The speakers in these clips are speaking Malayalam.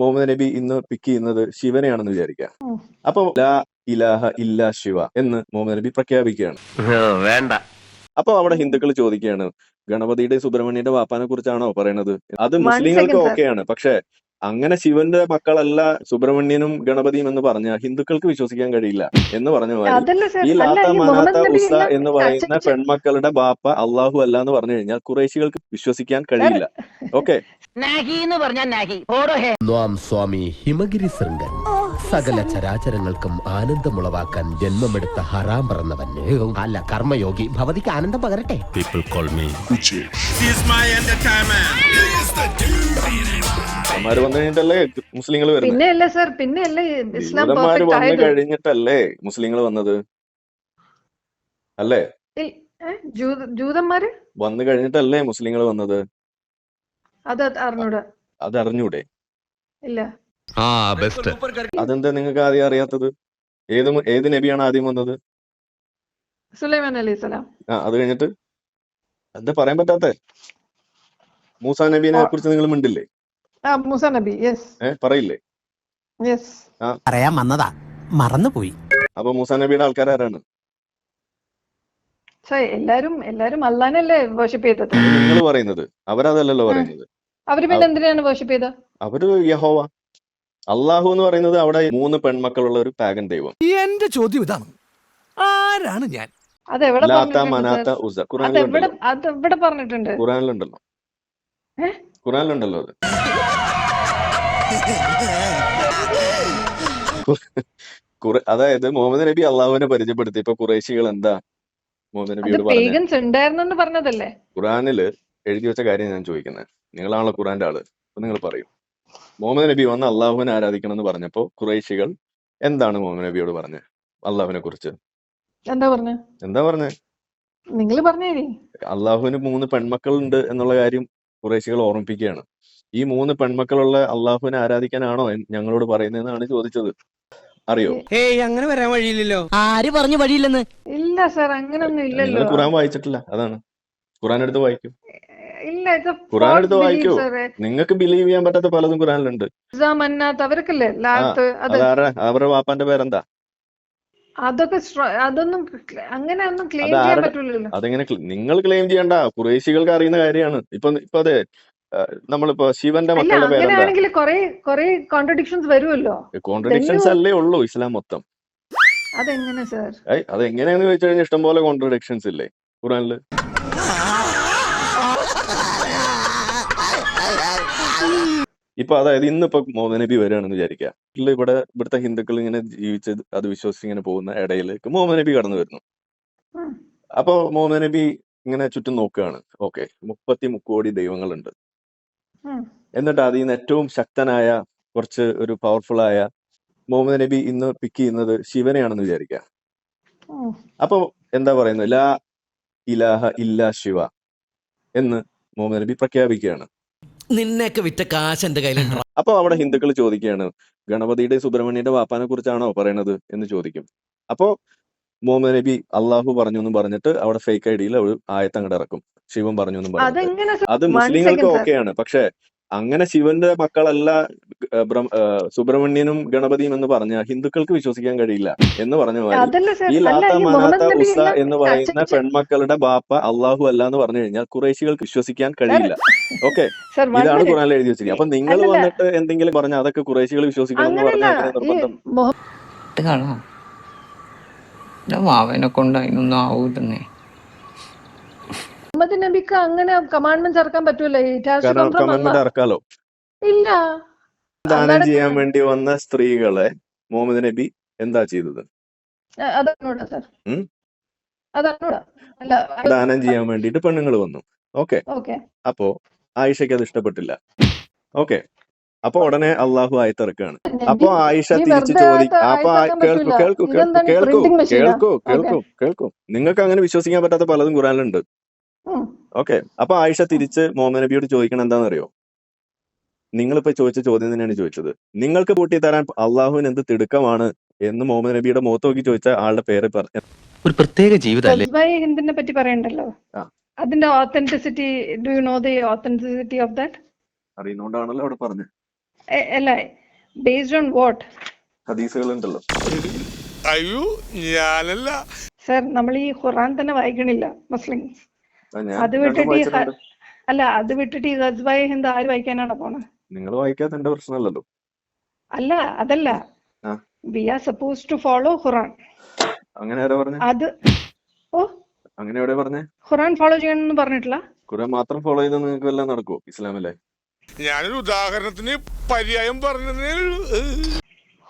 മുഹമ്മദ് നബി ഇന്ന് പിക്ക് ചെയ്യുന്നത് ശിവനെയാണെന്ന് വിചാരിക്കാം. അപ്പൊ ലാ ഇലാഹ ഇല്ലാ ശിവ എന്ന് മുഹമ്മദ് നബി പ്രഖ്യാപിക്കുകയാണ്. വേണ്ട. അപ്പൊ അവിടെ ഹിന്ദുക്കൾ ചോദിക്കുകയാണ്, ഗണപതിയുടെ സുബ്രഹ്മണ്യന്റെ വാപ്പാനെ കുറിച്ചാണോ പറയണത്? അത് One മുസ്ലിങ്ങൾക്ക് second, sir. ഓക്കെയാണ്. പക്ഷെ അങ്ങനെ ശിവന്റെ മക്കളല്ല സുബ്രഹ്മണ്യനും ഗണപതിയും എന്ന് പറഞ്ഞ ഹിന്ദുക്കൾക്ക് വിശ്വസിക്കാൻ കഴിയില്ല എന്ന് പറഞ്ഞ മാതിരി അതല്ല സർ, ഈ അല്ല ലാത്ത ഈ മനാത്ത മുഹമ്മദ് നബി ഉസ എല്ലാം എന്ന് പറയുന്ന അച്ചടിച്ച് പെൺമക്കളുടെ ബാപ്പ അള്ളാഹു അല്ല എന്ന് പറഞ്ഞു കഴിഞ്ഞാൽ കുറേശികൾക്ക് വിശ്വസിക്കാൻ കഴിയില്ല. ഓക്കെ, ാം സ്വാമി ഹിമഗിരി ശൃംഗൻ സകല ചരാചരങ്ങൾക്കും ആനന്ദമുളവാക്കാൻ ജന്മമെടുത്ത ഹറാം പറന്നവന് അല്ല കർമ്മയോഗി ഭവതിക്ക് ആനന്ദം പകരട്ടെ. പീപ്പിൾ കോൾ മീ അവന്മാര് വന്നു കഴിഞ്ഞിട്ടല്ലേ മുസ്ലിങ്ങൾ വരുന്നത്? പിന്നെയല്ലേ സർ, പിന്നെയല്ലേ ഇസ്ലാം ജൂതന്മാര് പെർഫെക്റ്റ് വന്നു ആയത്? കഴിഞ്ഞിട്ടല്ലേ മുസ്ലിങ്ങൾ വന്നത്? അല്ലേ? ജൂതന്മാര് വന്നു കഴിഞ്ഞിട്ടല്ലേ മുസ്ലിങ്ങൾ വന്നത്? അത് അറിഞ്ഞൂടാ. അത് അറിഞ്ഞൂടെ? ഇല്ല. അതെന്താ നിങ്ങൾക്ക് ആദ്യം അറിയാത്തത്? ഏത് നബിയാണ് ആദ്യം വന്നത്? സുലൈമാൻ അലൈഹിസ്സലാം. അത് കഴിഞ്ഞിട്ട് എന്താ പറയാൻ പറ്റാത്തെ? മൂസാ നബീനെ കുറിച്ച് നിങ്ങൾ മിണ്ടില്ലേ? മൂസാ നബി, യെസ്. പറയില്ലേ? യെസ്. പറയാൻ വന്നതാ, മറന്നുപോയി. അപ്പൊ മൂസാ നബിയുടെ ആൾക്കാരാണ്? എല്ലാരും അള്ളാനല്ലേ വർഷിപ്പ് ചെയ്തത്? നിങ്ങൾ പറയുന്നത്, അവരതല്ലല്ലോ പറയുന്നത്. അവര് പിന്നെ എന്തിനാണ് വർഷിപ്പ് ചെയ്തത്? അവര് യഹോവ. അള്ളാഹു എന്ന് പറയുന്നത് അവിടെ 3 പെൺമക്കളുള്ള ഒരു പാഗൻ ദൈവം. എന്റെ ചോദ്യം ഇതാണ്, ആരാണ് ഞാൻ? അതെവിടെ ലാത്ത മനാത്ത ഉസ അതെവിടെ പറഞ്ഞിട്ടുണ്ട്? ഖുറാനിലുണ്ടല്ലോ. ഖുറാനിലുണ്ടല്ലോ അത്. അതായത് മുഹമ്മദ് നബി അള്ളാഹുവിനെ പരിചയപ്പെടുത്തി. ഇപ്പൊ ഖുറൈശികൾ എന്താ മുഹമ്മദ് നബിയോട് പറഞ്ഞതല്ലേ? ഖുറാനില് എഴുതി വെച്ച കാര്യം ഞാൻ ചോദിക്കുന്നത്. നിങ്ങളാണല്ലോ ഖുറാന്റെ ആള്, അപ്പൊ നിങ്ങൾ പറയും. മുഹമ്മദ് നബി വന്ന് അള്ളാഹുവിനെ ആരാധിക്കണം എന്ന് പറഞ്ഞപ്പോ ഖുറൈശികൾ എന്താണ് മുഹമ്മദ് നബിയോട് പറഞ്ഞത്? അള്ളാഹുവിനെ കുറിച്ച് എന്താ പറഞ്ഞേ? നിങ്ങൾ പറഞ്ഞേ. അള്ളാഹുവിന് 3 പെൺമക്കളുണ്ട് എന്നുള്ള കാര്യം ഖുറൈശികൾ ഓർമ്മിപ്പിക്കുകയാണ്. ഈ 3 പെൺമക്കളുള്ള അള്ളാഹുവിനെ ആരാധിക്കാനാണോ ഞങ്ങളോട് പറയുന്നതെന്നാണ് ചോദിച്ചത്. അറിയോ? അങ്ങനെ വരാൻ വഴിയില്ലല്ലോ. ആര് പറഞ്ഞു വഴിയില്ലെന്ന്? ഇല്ല സർ, അങ്ങനൊന്നും നിങ്ങൾ ഇല്ലല്ലോ. ഖുറാൻ വായിച്ചിട്ടില്ല, അതാണ്. ഖുറാൻ എടുത്ത് വായിക്കും. ഇല്ല, ഖുറാൻ എടുത്ത് വായിക്കൂ. നിങ്ങൾക്ക് ബിലീവ് ചെയ്യാൻ പറ്റാത്ത പലതും ഖുറാനിലുണ്ട്. അവർക്കല്ലേ അവരുടെ വാപ്പാന്റെ പേരെന്താ? അതൊന്നും അങ്ങനെ ഒന്നും ക്ലെയിം ചെയ്യാൻ പറ്റൂലല്ലോ. അതെങ്ങനെ നിങ്ങൾ ക്ലെയിം ചെയ്യണ്ട, ഖുറൈശികൾക്ക് അറിയുന്ന കാര്യമാണ്. ഇപ്പൊ അതെ, നമ്മളിപ്പോ ശിവന്റെ മക്കളുടെ പേരെന്താ? കോൺട്രഡിക്ഷൻസ് വരുമല്ലോ. കോൺട്രഡിക്ഷൻസ് അല്ലേ ഉള്ളൂ ഇസ്ലാം മൊത്തം. അതെങ്ങനെ സർ? അതെങ്ങനെയാന്ന് ചോദിച്ചു കഴിഞ്ഞാൽ ഇഷ്ടംപോലെ കോൺട്രഡിക്ഷൻസ് ഇല്ലേ ഖുറാനില്? ഇപ്പൊ അതായത് ഇന്നിപ്പോ മുഹമ്മദ് നബി വരികയാണെന്ന് വിചാരിക്കുക. ഇവിടുത്തെ ഹിന്ദുക്കൾ ഇങ്ങനെ ജീവിച്ച് അത് വിശ്വസിച്ച് ഇങ്ങനെ പോകുന്ന ഇടയിലേക്ക് മുഹമ്മദ് നബി കടന്നു വരുന്നു. അപ്പൊ മുഹമ്മദ് നബി ഇങ്ങനെ ചുറ്റും നോക്കുകയാണ്. ഓക്കെ, 30 കോടി ദൈവങ്ങളുണ്ട്. എന്നിട്ട് അതിൽ നിന്ന് ഏറ്റവും ശക്തനായ കുറച്ച് ഒരു പവർഫുൾ ആയ മുഹമ്മദ് നബി ഇന്ന് പിക്ക് ചെയ്യുന്നത് ശിവനെയാണെന്ന് വിചാരിക്കുക. അപ്പൊ എന്താ പറയുന്നത്? ലാ ഇലാഹ ഇല്ലാ ശിവ എന്ന് മുഹമ്മദ് നബി പ്രഖ്യാപിക്കുകയാണ്. നിന്നെയൊക്കെ വിറ്റ കാശ് എന്റെ കയ്യിലുണ്ടോ? അപ്പൊ അവിടെ ഹിന്ദുക്കൾ ചോദിക്കുകയാണ്, ഗണപതിയുടെ സുബ്രഹ്മണ്യന്റെ വാപ്പാനെ കുറിച്ചാണോ പറയണത് എന്ന് ചോദിക്കും. അപ്പോ മുഹമ്മദ് നബി അള്ളാഹു പറഞ്ഞു എന്നും പറഞ്ഞിട്ട് അവിടെ ഫേക്ക് ഐഡിയിൽ ഒരു ആയത്ത് അങ്ങോട്ട് ഇറക്കും, ശിവൻ പറഞ്ഞു എന്നും പറഞ്ഞിട്ട്. അത് മുസ്ലിങ്ങൾക്ക് ഓക്കെയാണ്. പക്ഷെ അങ്ങനെ ശിവന്റെ മക്കളല്ല സുബ്രഹ്മണ്യനും ഗണപതിയും എന്ന് പറഞ്ഞ ഹിന്ദുക്കൾക്ക് വിശ്വസിക്കാൻ കഴിയില്ല എന്ന് പറഞ്ഞ മാതിരി ഈ ലാത്ത മനാത്ത ഉസ എന്ന് പറയുന്ന പെൺമക്കളുടെ ബാപ്പ അള്ളാഹു അല്ല എന്ന് പറഞ്ഞു കഴിഞ്ഞാൽ കുറേശികൾക്ക് വിശ്വസിക്കാൻ കഴിയില്ല. ഓക്കെ, ഇതാണ് ഖുറാനിൽ എഴുതി വെച്ചിരിക്കുന്നത്. അപ്പൊ നിങ്ങൾ വന്നിട്ട് എന്തെങ്കിലും പറഞ്ഞാൽ അതൊക്കെ കുറേശികൾ വിശ്വസിക്കണം എന്ന് പറഞ്ഞാൽ നിർബന്ധം? അവനെ കൊണ്ട് അതിനൊന്നും ആവൂതന്നെ. മുഹമ്മദ് നബിക്ക് അങ്ങനെ കമാൻഡ്മെന്റ്സ് ഇറക്കാൻ പറ്റൂല. കമാൻഡ്മെന്റ് ഇറക്കാലോ? ഇല്ല. ദാനം ചെയ്യാൻ വേണ്ടി വന്ന സ്ത്രീകളെ മുഹമ്മദ് നബി എന്താ ചെയ്തത്? ദാനം ചെയ്യാൻ വേണ്ടിട്ട് പെണ്ണുങ്ങൾ വന്നു. ഓക്കെ, അപ്പോ ആയിഷയ്ക്ക് അത് ഇഷ്ടപ്പെട്ടില്ല. ഓക്കെ, അപ്പൊ ഉടനെ അള്ളാഹു ആയത്തിറക്കാണ്. അപ്പൊ ആയിഷ തിരിച്ചു ചോദിക്കും. അപ്പൊ കേൾക്കൂ, നിങ്ങൾക്ക് അങ്ങനെ വിശ്വസിക്കാൻ പറ്റാത്ത പലതും ഖുറാനിലുണ്ട്. ഓക്കെ, അപ്പൊ ആയിഷ തിരിച്ച് മുഹമ്മദ് നബിയോട് ചോദിക്കണം എന്താണെന്നറിയോ? നിങ്ങളിപ്പോ ചോദിച്ച ചോദ്യം തന്നെയാണ് ചോദിച്ചത്. നിങ്ങൾക്ക് പൂട്ടി തരാൻ അള്ളാഹുവിന് എന്ത് തിടുക്കമാണ് എന്ന് മുഹമ്മദ് നബിയുടെ മുഖത്ത് നോക്കി ചോദിച്ച ആളുടെ പേര് പറഞ്ഞു. ഒരു പ്രത്യേക ജീവിതം ഹിന്ദിനെ പറ്റി പറയണ്ടല്ലോ. അതിന്റെ authenticity, do you know the authenticity of that? അറിയുന്നോണ്ടാണല്ലോ അവിടെ പറഞ്ഞത്. അല്ല, ബേസ്ഡ് ഓൺ വാട്ട്? ഹദീസുകളുണ്ടല്ലോ. അയ്യോ ഞാനല്ല. സർ, നമ്മൾ ഈ ഖുറാൻ തന്നെ വായിക്കണില്ല മുസ്ലിംസ്. ഞാൻ അത് രണ്ടും വിട്ടിട്ട് ഈ വായിച്ചിട്ടുണ്ട്. അത് വിട്ടിട്ട് ഈ ഗസ്വായ ഹിന്ദ് ആര് വായിക്കാനാണ് പോണത്? നിങ്ങൾ വായിക്കാത്ത എന്റെ പ്രശ്നമല്ലല്ലോ. അല്ല, അതല്ല. ആ. We are suppose to follow Quran. അങ്ങനെ ആരാ പറഞ്ഞേ? അത് ഓ അങ്ങനെ എവിടെ പറഞ്ഞേ? ഖുറാൻ ഫോളോ ചെയ്യണമെന്ന് പറഞ്ഞിട്ടില്ല. ഖുറാൻ മാത്രം ഫോളോ ചെയ്താൽ നിങ്ങൾക്ക് എല്ലാം നടക്കുമോ ഇസ്ലാമിലെ? ഞാനൊരു ഉദാഹരണത്തിന് പര്യായം പറഞ്ഞതേ ഉള്ളൂ.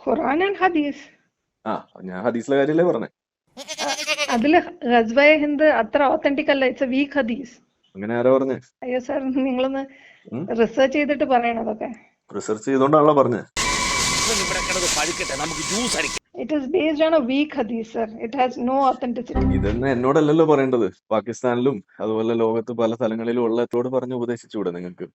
ഖുറാൻ ആൻഡ് ഹദീസ്. ആ, ഞാൻ ഹദീസിലെ കാര്യമല്ലേ പറഞ്ഞേ. അതില് ഗസ്വായ ഹിന്ദ് അത്ര ഓത്തന്റിക് അല്ല. ഇറ്റ്സ് എ വീക്ക് ഹദീസ്. അങ്ങനെ ആരാ പറഞ്ഞേ? അയ്യോ സർ, നിങ്ങളൊന്ന് ഉം? റിസർച്ച് ചെയ്തിട്ട് പറയണം അതൊക്കെ. റിസർച്ച് ചെയ്തോണ്ടാണല്ലോ പറഞ്ഞേ. It is based on a weak hadith, sir. It has no authenticity. ഇതെന്ന് എന്നോടല്ലല്ലോ പറയേണ്ടത്. പാകിസ്ഥാനിലും അതുപോലെ ലോകത്ത് പല സ്ഥലങ്ങളിലും ഉള്ളതോട് പറഞ്ഞ് ഉപദേശിച്ചുകൂടെ നിങ്ങൾക്ക്?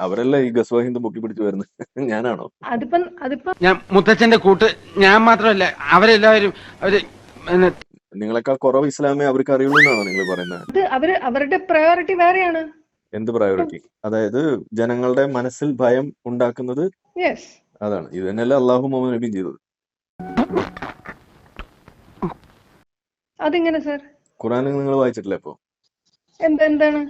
അവരല്ല ഈ ഗസ്വ ഹിന്ദ് പൊക്കി പിടിച്ചു വരുന്നത്. ഞാനാണോ? അതിപ്പം ഞാൻ മുത്തച്ഛന്റെ കൂട്ട് ഞാൻ മാത്രമല്ല അവരെല്ലാവരും അവര് പിന്നെ നിങ്ങളെക്കാൾ കുറവ് ഇസ്ലാമേ അവർക്ക് അറിയുള്ളൂ എന്നാണോ നിങ്ങൾ പറയുന്നത്? അവരുടെ പ്രയോറിറ്റി വേറെയാണ്. എന്ത് പ്രയോറിറ്റി? അതായത് ജനങ്ങളുടെ മനസ്സിൽ ഭയം ഉണ്ടാക്കുന്നത്. യെസ്. അതാണ്. ഇത് തന്നെയല്ലേ അള്ളാഹു മുഹമ്മദ് നബിയും ചെയ്തത്. അതെങ്ങനെ സർ? ഖുറാനിൽ നിങ്ങൾ വായിച്ചിട്ടില്ലേ അപ്പൊ? എന്താണ്?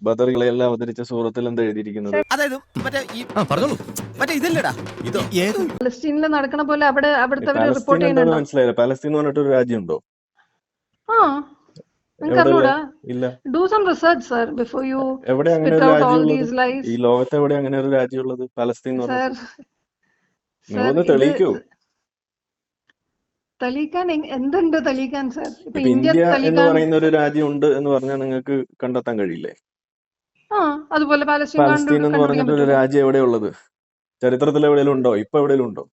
ബദറുകളെല്ലാം അവതരിച്ച സൂറത്തിൽ എന്താ എഴുതിയിരിക്കുന്നത്? അതായത് മറ്റേ ഈ പറഞ്ഞോളൂ, മറ്റേ ഇതല്ലടാ ഇതോ ഏത് പലസ്തീനിൽ നടക്കണ പോലെ അവിടുത്തെ പാലസ്തീൻ റിപ്പോർട്ട് എന്താണെന്ന് ചെയ്യുന്നുണ്ടോ? മനസ്സിലായില്ല. പാലസ്തീൻ എന്ന് പറഞ്ഞിട്ട് ഒരു രാജ്യമുണ്ടോ? ആ, നിങ്ങൾക്ക് അറിഞ്ഞൂടാ? ഇല്ല. Do some research sir before you എവിടെ അങ്ങനെ spit ഒരു out all രാജ്യമുള്ളത്? these lies. ഈ ലോകത്ത് എവിടെ അങ്ങനെ ഒരു രാജ്യമുള്ളത്? പാലസ്തീൻ എന്ന് സർ, പറഞ്ഞത് നിങ്ങളൊന്ന് തെളിയിക്കൂ. തെളിയിക്കാൻ എന്തുണ്ട് തെളിയിക്കാൻ സർ? ഇപ്പൊ ഇപ്പൊ ഇന്ത്യ ഇന്ത്യ എന്ന് തെളിയിക്കാൻ. പറയുന്ന ഒരു രാജ്യം ഉണ്ട് എന്ന് പറഞ്ഞാൽ നിങ്ങൾക്ക് കണ്ടെത്താൻ കഴിയില്ലേ? ആ, അതുപോലെ പാലസ്തീൻ പാലസ്തീൻ എന്ന് കണ്ടുപിടിക്കാൻ പറഞ്ഞിട്ട് ഒരു പറ്റുമോ? രാജ്യം എവിടെയുള്ളത്? ചരിത്രത്തിൽ എവിടെയെങ്കിലും ഉണ്ടോ? ഇപ്പൊ എവിടെയെങ്കിലും ഉണ്ടോ?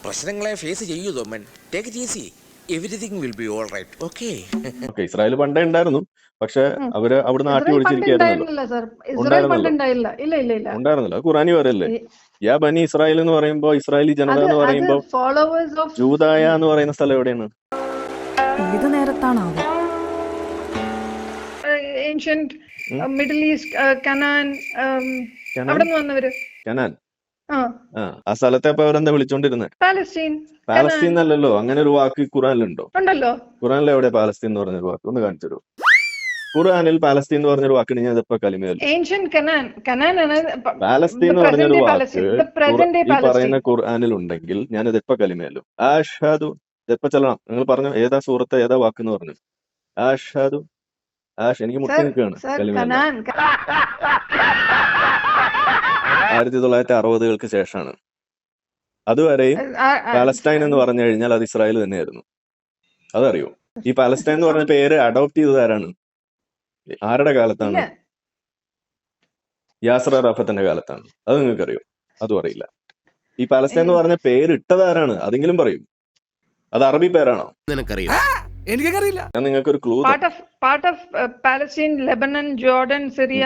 പ്രശ്നങ്ങളെ ഫേസ് ചെയ്യൂ തോമൻ. Take it easy. Everything will be all right. Okay. Okay, Israel പണ്ടേ ഉണ്ടായിരുന്നു. പക്ഷെ അവര് അവിടുന്ന് ആട്ടി ഇസ്രായേൽ പണ്ട് ഒളിച്ചിരിക്കുകയായിരുന്നല്ലോ. ഉണ്ടായിരുന്നില്ല സർ. ഇസ്രായേൽ പണ്ട് ഉണ്ടായിരുന്നല്ലോ. ഉണ്ടായില്ല. ഇല്ല. ഉണ്ടായിരുന്നില്ല. അത് ഖുറാനി പറയല്ലേ? ഈ- യാ ബനി ഇസ്രായേൽ എന്ന് പറയുമ്പോ, ഇസ്രായേലി ജനത എന്ന് പറയുമ്പോ, ഫോളോവേഴ്സ് ഓഫ് ജൂദായ എന്ന് പറയുന്ന സ്ഥലം എവിടെയാണ്? ഏത് നേരത്താണാവോ ancient Middle East, Canaan, Canaan? അവിടെ നിന്ന് വന്നവര്. കനാൻ. ആ, ആ സ്ഥലത്തെ അപ്പൊ അവരെന്താ വിളിച്ചോണ്ടിരുന്നത്? പാലസ്തീൻ. പാലസ്തീൻ അല്ലല്ലോ. അങ്ങനെ ഒരു വാക്ക് ഖുറാനിലുണ്ടോ? ഉണ്ടല്ലോ. ഖുറാനിൽ എവിടെ പാലസ്തീൻ എന്ന് പറഞ്ഞൊരു വാക്ക്? ഒന്ന് കാണിച്ചു തരൂ. ഖുറാനിൽ പാലസ്തീൻ എന്ന് പറഞ്ഞൊരു വാക്കിന് ഞാൻ ഇപ്പൊ കലിമയല്ലോ. ഏൻഷ്യന്റ് കനാൻ ആണ് പാലസ്തീൻ എന്ന് പറഞ്ഞൊരു വാക്ക് പ്രസന്റ് ഡേ ഈ പറയുന്ന പാലസ്തീൻ. ഖുർആനിൽ ഉണ്ടെങ്കിൽ ഞാൻ ഇതിപ്പോ കലിമയല്ലോ. ആഷാദു. ഇതിപ്പോ ചെല്ലണം. നിങ്ങൾ പറഞ്ഞു ഏതാ സൂറത്ത് ഏതാ വാക്ക് എന്ന് പറഞ്ഞു. ആഷാദു. എനിക്ക് മുട്ടി നിൽക്കുകയാണ് കലിമയല്ല. കനാൻ 1960-കൾക്ക് ശേഷമാണ്. അതുവരെയും പാലസ്റ്റൈൻ എന്ന് പറഞ്ഞു കഴിഞ്ഞാൽ അത് ഇസ്രായേൽ തന്നെയായിരുന്നു. അതറിയോ? ഈ പാലസ്റ്റൈൻ എന്ന് പറഞ്ഞ പേര് അഡോപ്റ്റ് ചെയ്തത് ആരാണ്? ആരുടെ കാലത്താണ്? ഇല്ല. യാസർ അറാഫത്തിന്റെ കാലത്താണ്. അത് നിങ്ങൾക്കറിയോ? അതും അറിയില്ല. ഈ പാലസ്റ്റൈൻ എന്ന് പറഞ്ഞ പേര് ഇട്ടത് ആരാണ്? അതെങ്കിലും പറയും. അത് അറബി പേരാണോ? നിനക്കറിയോ? എനിക്കറിയില്ല. ഞാൻ നിങ്ങൾക്ക് ഒരു clue. Part of Palestine, Lebanon, Jordan, Syria.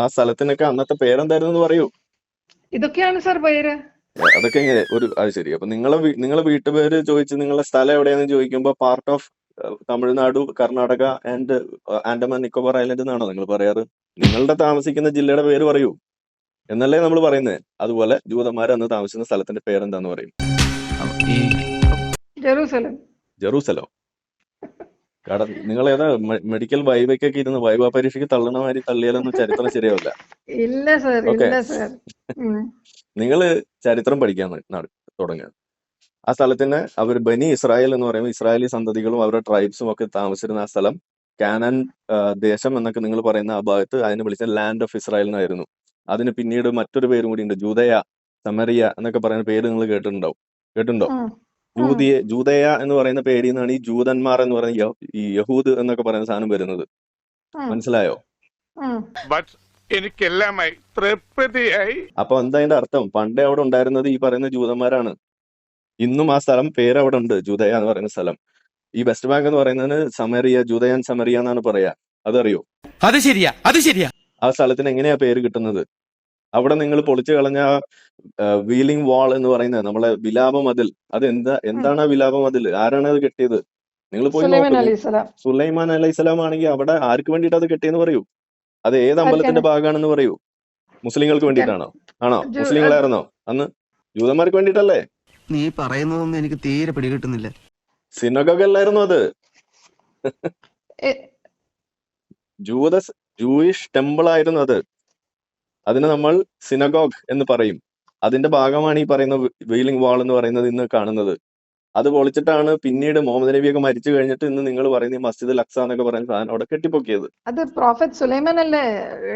ആ സ്ഥലത്തിനൊക്കെ അന്നത്തെ പേരെന്തായിരുന്നു എന്ന് പറയൂ. ഇതൊക്കെയാണ് സർ പേര്. അതൊക്കെ എങ്ങനെ അത് ശരി. അപ്പൊ നിങ്ങളെ വീട്ടുപേര് ചോദിച്ച് നിങ്ങളെ സ്ഥലം എവിടെയാണെന്ന് ചോദിക്കുമ്പോ part of Tamil Nadu, Karnataka and Andaman Nicobar island എന്നാണോ നിങ്ങൾ പറയാറ്? നിങ്ങളുടെ താമസിക്കുന്ന ജില്ലയുടെ പേര് പറയൂ എന്നല്ലേ നമ്മൾ പറയുന്നത്. അതുപോലെ ജൂതന്മാർ അന്ന് താമസിക്കുന്ന സ്ഥലത്തിന്റെ പേരെന്താന്ന് പറയും? ജെറൂസലം. നിങ്ങൾ ഏതാ മെഡിക്കൽ വൈവയ്ക്കൊക്കെ ഇരുന്ന് വൈവ പരീക്ഷയ്ക്ക് തള്ളണ മാതിരി തള്ളിയാലൊന്നും ചരിത്രം ശരിയാവില്ല. ഇല്ല സർ, ഓക്കെ, ഇല്ല സർ. നിങ്ങള് ചരിത്രം പഠിക്കാൻ തുടങ്ങുക. ആ സ്ഥലത്തിന് അവർ ബനി ഇസ്രായേൽ എന്ന് പറയുമ്പോൾ ഇസ്രായേലി സന്തതികളും അവരുടെ ട്രൈബ്സും ഒക്കെ താമസിച്ചിരുന്ന ആ സ്ഥലം കാനാൻ ദേശം എന്നൊക്കെ നിങ്ങൾ പറയുന്ന ആ ഭാഗത്ത് അതിന് വിളിച്ച ലാൻഡ് ഓഫ് ഇസ്രായേൽ എന്നായിരുന്നു. അതിന് പിന്നീട് മറ്റൊരു പേരും കൂടി ഉണ്ട്, ജൂദയ, സമറിയ എന്നൊക്കെ പറയുന്ന പേര് നിങ്ങൾ കേട്ടിട്ടുണ്ടോ? ജൂദയ എന്ന് പറയുന്ന പേരിൽ നിന്നാണ് ഈ ജൂതന്മാർ എന്ന് പറയുന്ന ഈ യഹൂദ് എന്നൊക്കെ പറയുന്ന സാധനം വരുന്നത്. മനസ്സിലായോ? എനിക്കെല്ലാമായി തൃപ്തിയായി. അപ്പൊ എന്താ അതിന്റെ അർത്ഥം? പണ്ടേ അവിടെ ഉണ്ടായിരുന്നത് ഈ പറയുന്ന ജൂതന്മാരാണ്. ഇന്നും ആ സ്ഥലം പേര് അവിടെ ഉണ്ട്, ജൂദയ എന്ന് പറയുന്ന സ്ഥലം. ഈ വെസ്റ്റ് ബാങ്ക് എന്ന് പറയുന്നതിന് സമറിയ, ജൂദയൻ സമറിയ എന്നാണ് പറയാ. അതറിയോ? അത് ശരിയാ. ആ സ്ഥലത്തിന് എങ്ങനെയാ പേര് കിട്ടുന്നത്? അവിടെ നിങ്ങൾ പൊളിച്ചു കളഞ്ഞ വീലിംഗ് വാൾ എന്ന് പറയുന്നത് നമ്മളെ വിലാപ മതിൽ, അത് എന്താണ് ആ വിലാപ മതിൽ? ആരാണ് അത് കെട്ടിയത്? നിങ്ങൾ പോയി നോക്കൂ. സുലൈമാൻ അലൈഹിസ്സലാം ആണെങ്കിൽ അവിടെ ആർക്ക് വേണ്ടിയിട്ട് അത് കെട്ടിയെന്ന് പറയൂ? അത് ഏത് അമ്പലത്തിന്റെ ഭാഗമാണെന്ന് പറയൂ? മുസ്ലിങ്ങൾക്ക് വേണ്ടിയിട്ടാണോ? ആണോ? മുസ്ലിങ്ങളായിരുന്നോ അന്ന്? ജൂതന്മാർക്ക് വേണ്ടിയിട്ടല്ലേ? നീ പറയുന്നതൊന്നും എനിക്ക് തീരെ പിടികിട്ടുന്നില്ല. സിനഗോഗ് അല്ലായിരുന്നു അത്. ജൂയിഷ് ടെമ്പിൾ ആയിരുന്നു അത്. അതിന് നമ്മൾ സിനഗോഗ് എന്ന് പറയും. അതിന്റെ ഭാഗമാണ് ഈ പറയുന്ന വെയിലിംഗ് വാൾ എന്ന് പറയുന്നത് ഇന്ന് കാണുന്നത്. അത് പൊളിച്ചിട്ടാണ് പിന്നീട് മുഹമ്മദ് നബിയൊക്കെ മരിച്ചു കഴിഞ്ഞിട്ട് ഇന്ന് നിങ്ങൾ പറയുന്ന ഈ മസ്ജിദ് അൽ അക്സ എന്നൊക്കെ പറയുന്ന സാധനം അവിടെ കെട്ടിപ്പൊക്കിയത്. അത് പ്രോഫറ്റ് സുലൈമാൻ അല്ലേ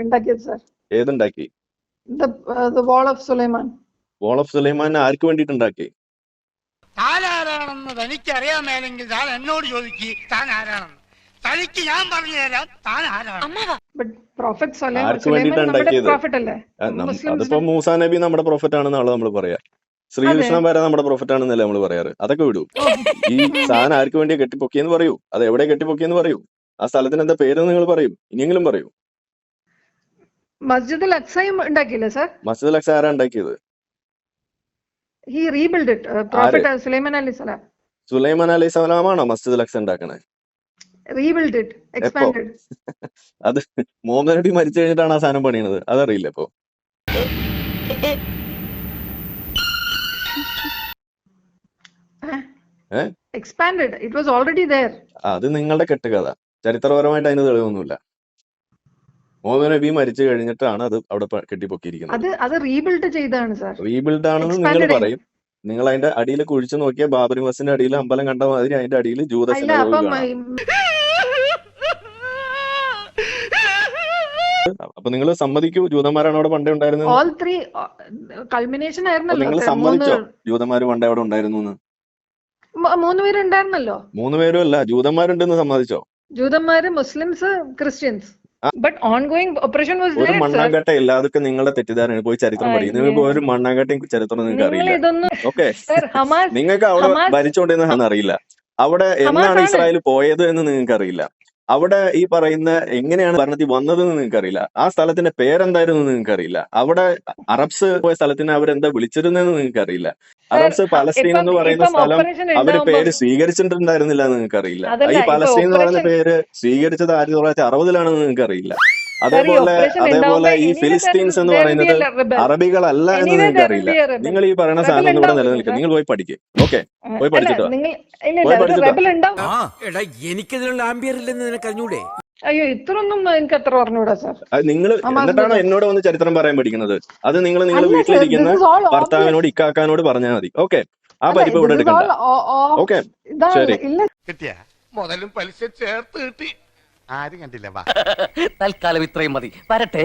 ഉണ്ടാക്കിയത് സർ? ഏതുണ്ടാക്കി? Wall of Sulaiman. Wall of Sulaiman ആർക്ക് വേണ്ടിയിട്ട് ഉണ്ടാക്കി? താനാരാണെന്ന് തനിക്കറിയാമേലെങ്കിൽ താൻ എന്നോട് ചോദിക്ക് താൻ ആരാണെന്ന്. തനിക്ക് ഞാൻ പറഞ്ഞു തരാം താൻ ആരാണ്. ബട്ട് പ്രോഫറ്റ് ആർക്ക് സുലൈമാൻ വേണ്ടിയിട്ടാണ് നമ്മുടെ ഉണ്ടാക്കിയത്? പ്രോഫറ്റ് അല്ലേ? അതിപ്പോ മൂസാ നബി നമ്മുടെ പ്രോഫറ്റ് ആണെന്നാണല്ലോ നമ്മൾ പറയാ. ശ്രീകൃഷ്ണൻ വരെ നമ്മുടെ പ്രോഫറ്റ് ആണെന്നല്ലേ നമ്മൾ പറയാറ്. അതൊക്കെ വിടൂ. ഈ സാധനം ആർക്ക് വേണ്ടിയാ കെട്ടിപ്പൊക്കിയെന്ന് പറയൂ. അത് എവിടെ കെട്ടിപ്പൊക്കിയെന്ന് പറയൂ. ആ സ്ഥലത്തിന് എന്താ പേരെന്ന് നിങ്ങൾ പറയും. ഇനിയെങ്കിലും പറയൂ. മസ്ജിദ് അൽ അക്സയും ഉണ്ടാക്കിയില്ലേ സർ? മസ്ജിദ് അൽ അക്സ ആരാ ഉണ്ടാക്കിയത്? He rebuild it. Prophet Sulaiman അലൈഹിസ്സലാം. സുലൈമാൻ അലൈഹി സ്വലാമാണോ മസ്ജിദ് അൽ അക്സ ഉണ്ടാക്കണേ? Rebuild it, expanded. അത് മുഹമ്മദ് നബി മരിച്ചു കഴിഞ്ഞിട്ടാണ് ആ സാധനം പണിയണത്. അതറിയില്ല ഇപ്പൊ. Expanded. It was already there. അത് നിങ്ങളുടെ കെട്ടുകഥ. ചരിത്രപരമായിട്ട് അതിന് തെളിവൊന്നുമില്ല. മുഹമ്മദ് നബി മരിച്ചു കഴിഞ്ഞിട്ടാണ് അത് അവിടെ കെട്ടിപ്പൊക്കിയിരിക്കുന്നത്. അത് റീബിൽഡ് ചെയ്താണ് സർ. റീബിൽഡ് ആണെന്ന് നിങ്ങൾ പറയും. നിങ്ങൾ അതിന്റെ അടിയിൽ കുഴിച്ചു നോക്കിയാൽ ബാബറി മസ്ജിദിന്റെ അടിയിൽ അമ്പലം കണ്ട മാതിരി അതിന്റെ അടിയിൽ ജൂത സിനഗോഗ് കാണാം. അപ്പൊ നിങ്ങൾ സമ്മതിക്കൂ ജൂതന്മാരാണ് അവിടെ പണ്ടേ ഉണ്ടായിരുന്നത്? ഓൾ ത്രീ കൾമിനേഷൻ ആയിരുന്നല്ലോ. നിങ്ങൾ സമ്മതിച്ചോ ജൂതന്മാര് പണ്ടേ അവിടെ ഉണ്ടായിരുന്നു? 3 പേരുണ്ടായിരുന്നല്ലോ. 3 പേരും അല്ല, ജൂതന്മാരുണ്ടെന്ന് സമ്മതിച്ചോ? ജൂതന്മാര്, Muslims, Christians. But ongoing operation was ഒരു മണ്ണാങ്കട്ട ഇല്ല. അതൊക്കെ നിങ്ങളുടെ തെറ്റിദ്ധാരണ. പോയി ചരിത്രം പഠിക്കും. നിങ്ങൾക്ക് ഒരു മണ്ണാങ്കട്ടയും ചരിത്രം നിങ്ങൾക്ക് അറിയില്ല. ഓക്കെ, നിങ്ങൾക്ക് അവിടെ ഭരിച്ചോണ്ടിരുന്ന അറിയില്ല. അവിടെ എന്നാണ് ഇസ്രായേൽ പോയത് എന്ന് നിങ്ങൾക്ക് അറിയില്ല. അവിടെ ഈ പറയുന്ന എങ്ങനെയാണ് ഭരണത്തിൽ വന്നതെന്ന് നിങ്ങൾക്ക് അറിയില്ല. ആ സ്ഥലത്തിന്റെ പേരെന്തായിരുന്നു നിങ്ങൾക്ക് അറിയില്ല. അവിടെ അറബ്സ് പോയ സ്ഥലത്തിന് അവരെന്താ വിളിച്ചിരുന്നതെന്ന് നിങ്ങൾക്ക് അറിയില്ല. അറബ്സ് പലസ്തീൻ എന്ന് പറയുന്ന സ്ഥലം അവര് പേര് സ്വീകരിച്ചിട്ടുണ്ടായിരുന്നില്ല എന്ന് നിങ്ങൾക്ക് അറിയില്ല. ഈ പലസ്തീൻ എന്ന് പറയുന്ന പേര് സ്വീകരിച്ചത് 1960-ലാണെന്ന് നിങ്ങൾക്ക് അറിയില്ല. അതേപോലെ ഈ ഫിലിസ്തീൻസ് എന്ന് പറയുന്നത് അറബികളല്ല എന്ന് നിങ്ങൾക്ക് അറിയില്ല. നിങ്ങൾ ഈ പറയുന്ന സാധനം ഇവിടെ നിലനിൽക്കുക. നിങ്ങൾ പോയി പഠിക്കും. ഓക്കെ, പോയി പഠിച്ചിട്ടോ. പോയി പഠിച്ചിട്ടോ. എനിക്കതിനുള്ള ആംബിയർ ഇല്ലെന്ന് നിനക്ക് അറിഞ്ഞൂടെ? അയ്യോ, ഇത്രയൊന്നും എനിക്ക് അത്ര പറഞ്ഞൂടാ സാർ. നിങ്ങൾ എന്നിട്ടാണോ എന്നോട് വന്ന് ചരിത്രം പറയാൻ പഠിക്കുന്നത്? അത് നിങ്ങൾ വീട്ടിലിരിക്കുന്ന ഭർത്താവിനോട് ഇക്കാക്കാനോട് പറഞ്ഞാൽ മതി. ഓക്കെ, ആ പരിപ്പ് ഇവിടെ എടുക്കണ്ട. ഓക്കെ, ശരി. കിട്ടിയ മുതലും പലിശ ചേർത്ത് കിട്ടി. ആരും കണ്ടില്ല. തൽക്കാലം ഇത്രയും മതി. വരട്ടെ.